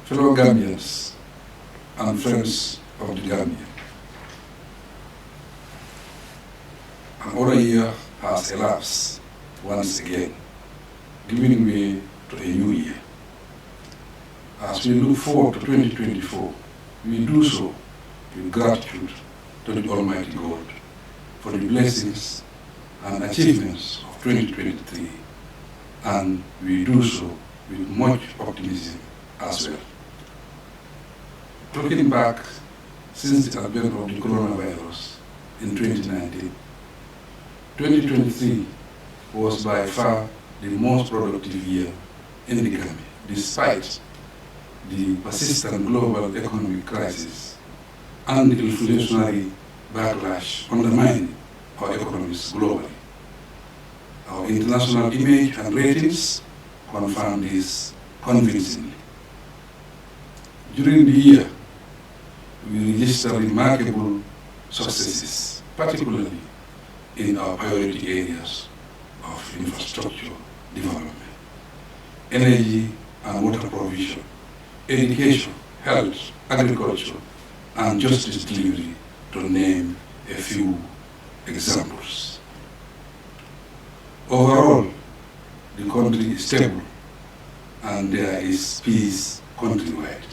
Fellow Gambians and friends of the Gambia, another year has elapsed once again, giving way to a new year. As we look forward to 2024, we do so with gratitude to the Almighty God for the blessings and achievements of 2023, and we do so with much optimism as well. Looking back since the advent of the coronavirus in 2019, 2023 was by far the most productive year in the Gambia, despite the persistent global economic crisis and the inflationary backlash undermining our economies globally. Our international image and ratings confirm this convincingly. During the year, we registered remarkable successes, particularly in our priority areas of infrastructure development, energy and water provision, education, health, agriculture, and justice delivery, to name a few examples. Overall, the country is stable and there is peace countrywide.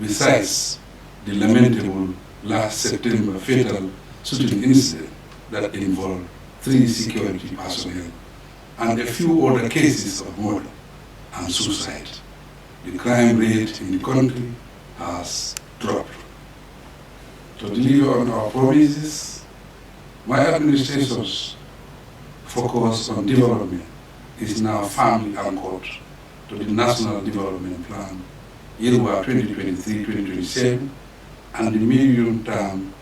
Besides the lamentable last September fatal shooting incident that involved 3 security personnel and a few other cases of murder and suicide, the crime rate in the country has dropped. To deliver on our promises, my administration's focus on development is now firmly anchored to the National Development Plan, Year 2023-2027, and the medium-term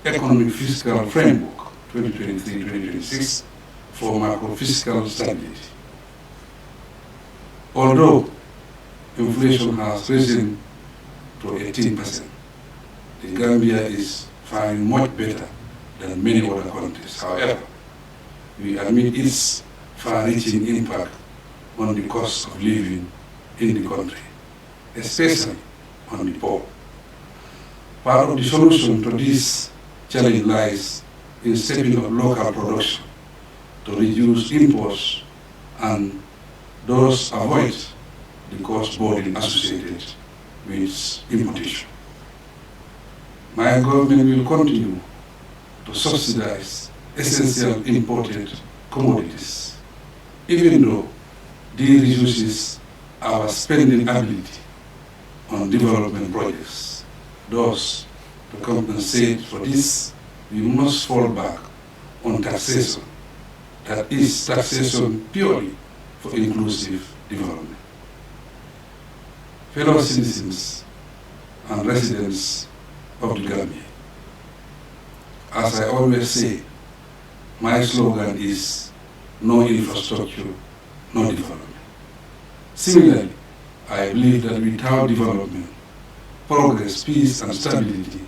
Economic Fiscal Framework, 2023-2026, for macro-fiscal stability. Although inflation has risen to 18%, the Gambia is faring much better than many other countries. However, we admit its far-reaching impact on the cost of living in the country, especially on the poor. Part of the solution to this challenge lies in stepping up local production to reduce imports and thus avoid the cost burden associated with importation. My government will continue to subsidize essential imported commodities, even though this reduces our spending ability on development projects. Thus, to compensate for this, we must fall back on taxation, that is, taxation purely for inclusive development. Fellow citizens and residents of the Gambia, as I always say, my slogan is no infrastructure, no development. Similarly, I believe that without development, progress, peace, and stability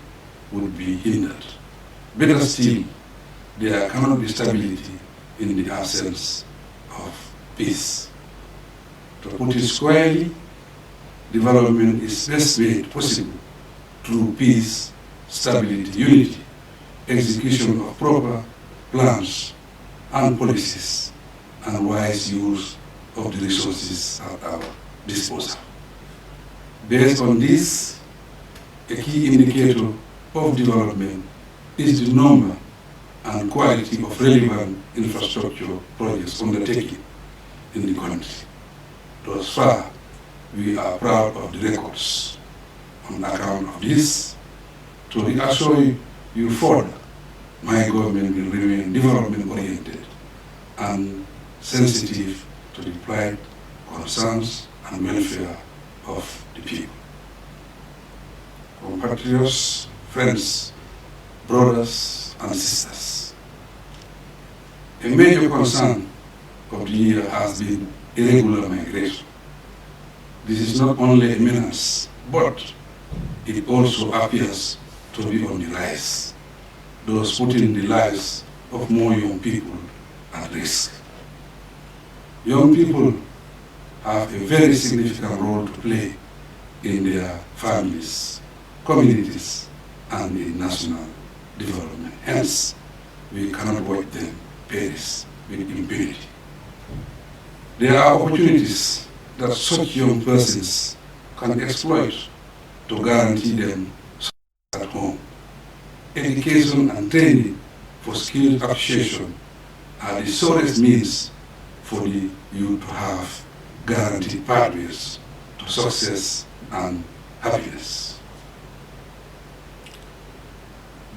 would be hindered. Better still, there cannot be stability in the absence of peace. To put it squarely, development is best made possible through peace, stability, unity, execution of proper plans and policies, and wise use of the resources at our disposal. Based on this, a key indicator of development is the number and quality of relevant infrastructure projects undertaken in the country. Thus far, we are proud of the records. On account of this, to reassure you further, my government will remain development-oriented and sensitive to the plight, concerns, and welfare of the people. Compatriots, friends, brothers, and sisters, a major concern of the year has been irregular migration. This is not only a menace, but it also appears to be on the rise, thus putting the lives of more young people at risk. Young people have a very significant role to play in their families, communities, and in national development. Hence, we cannot watch them perish with impunity. There are opportunities that such young persons can exploit to guarantee them success at home. Education and training for skill appreciation are the surest means for the youth to have guaranteed pathways to success and happiness.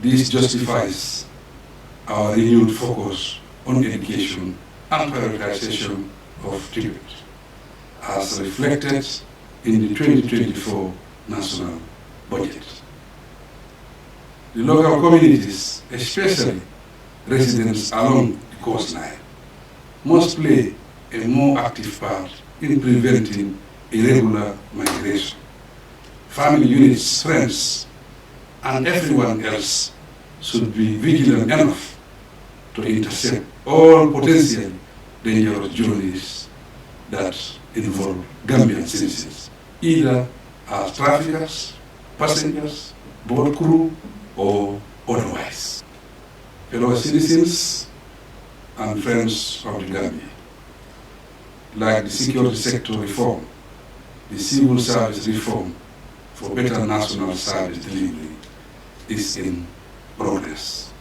This justifies our renewed focus on education and prioritization of tribute, as reflected in the 2024 national budget. The local communities, especially residents along the coastline, must play a more active part in preventing irregular migration. Family units, friends, and everyone else should be vigilant enough to intercept all potentially dangerous journeys that involve Gambian citizens, either as traffickers, passengers, boat crew, or otherwise. Fellow citizens and friends of the Gambia, like the security sector reform, the civil service reform for better national service delivery is in progress.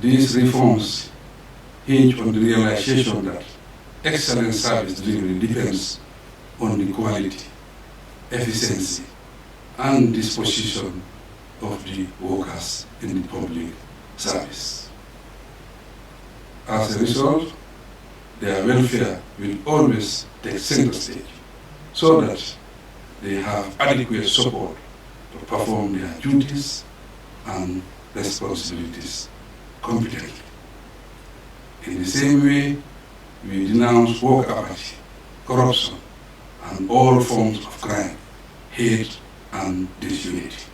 These reforms hinge on the realization that excellent service delivery depends on the quality, efficiency, and disposition of the workers in the public service. As a result, their welfare will always take center stage so that they have adequate support to perform their duties and responsibilities competently. In the same way, we denounce work apathy, corruption, and all forms of crime, hate, and disunity.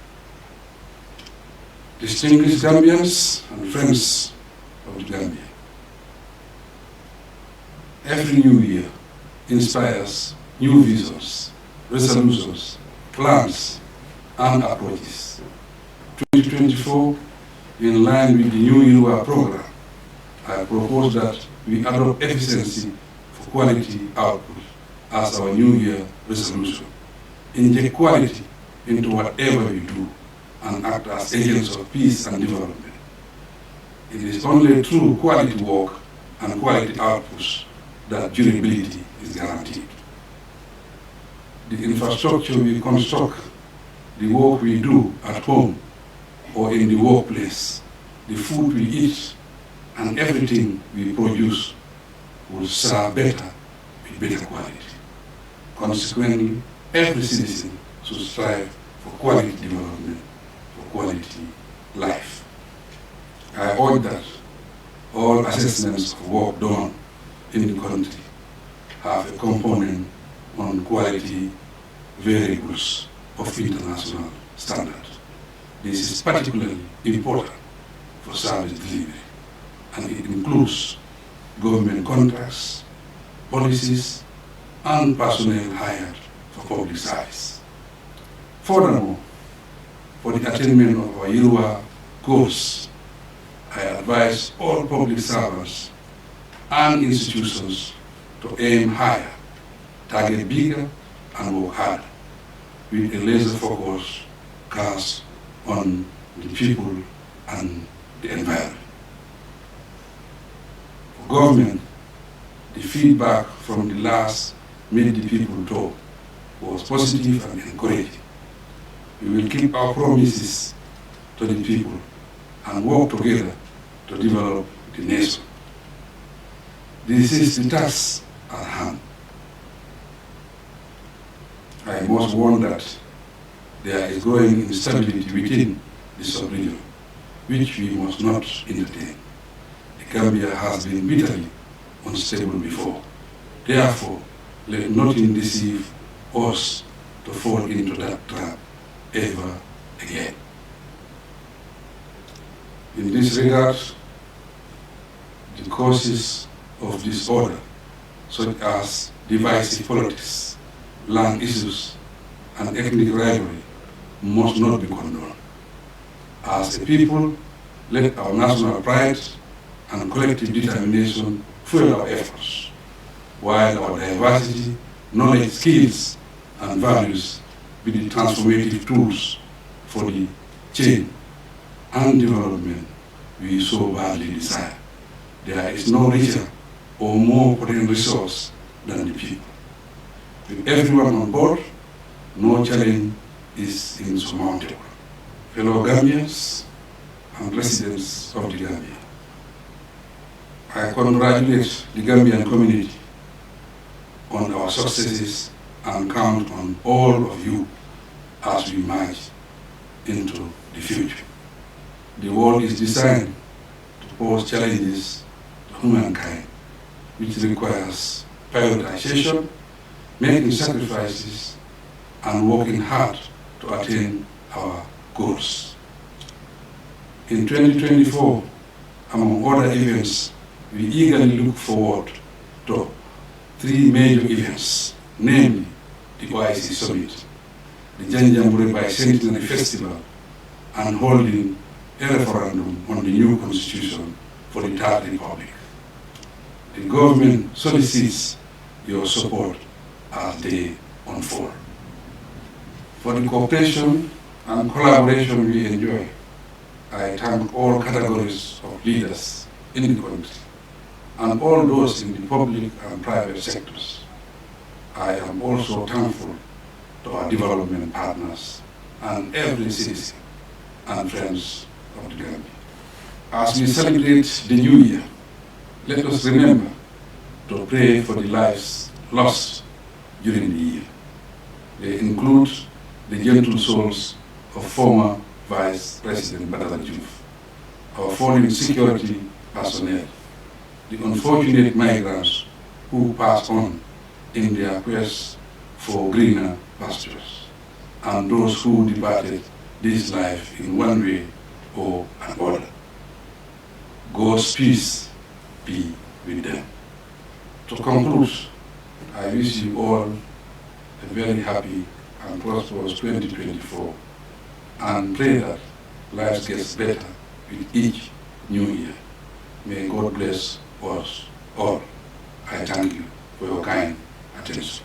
Distinguished Gambians and friends of the Gambia, every new year inspires new visions, resolutions, plans, and approaches. 2024, in line with the New Year program, I propose that we adopt efficiency for quality output as our New Year resolution. Inject quality into whatever we do and act as agents of peace and development. It is only through quality work and quality outputs that durability is guaranteed. The infrastructure we construct, the work we do at home or in the workplace, the food we eat, and everything we produce will serve better with better quality. Consequently, every citizen should strive for quality development, for quality life. I urge that all assessments of work done in the country have a component on quality variables of international standard. This is particularly important for service delivery, and it includes government contracts, policies, and personnel hired for public service. Furthermore, for the attainment of our Yoruba goals, I advise all public servants and institutions to aim higher, target bigger, and work harder, with a laser focus cast on the people and the environment. For government, the feedback from the last Meet the People talk was positive and encouraging. We will keep our promises to the people and work together to develop the nation. This is the task at hand. I must warn that there is growing instability within the sub-region, which we must not entertain. The Gambia has been bitterly unstable before. Therefore, let nothing deceive us to fall into that trap ever again. In this regard, the causes of disorder, such as divisive politics, land issues, and ethnic rivalry must not be condoned. As a people, let our national pride and collective determination fuel our efforts, while our diversity, knowledge, skills, and values be the transformative tools for the change and development we so badly desire. There is no richer or more potent resource than the people. With everyone on board, no challenge is insurmountable. Fellow Gambians and residents of the Gambia, I congratulate the Gambian community on our successes and count on all of you as we march into the future. The world is designed to pose challenges to humankind, which requires prioritization, making sacrifices, and working hard to attain our goals. In 2024, among other events, we eagerly look forward to 3 major events, namely the OIC Summit, the Janjambure Bicentenary Festival, and holding a referendum on the new constitution for the Third Republic. The government solicits your support as they unfold. For the cooperation and collaboration we enjoy, I thank all categories of leaders in the country and all those in the public and private sectors. I am also thankful to our development partners and every citizen and friends of the Gambia. As we celebrate the new year, let us remember to pray for the lives lost during the year. They include the gentle souls of former Vice President Badara Diouf, our fallen security personnel, the unfortunate migrants who passed on in their quest for greener pastures, and those who departed this life in one way or another. God's peace be with them. To conclude, I wish you all a very happy and prosperous 2024, and pray that life gets better with each new year. May God bless us all. I thank you for your kind attention.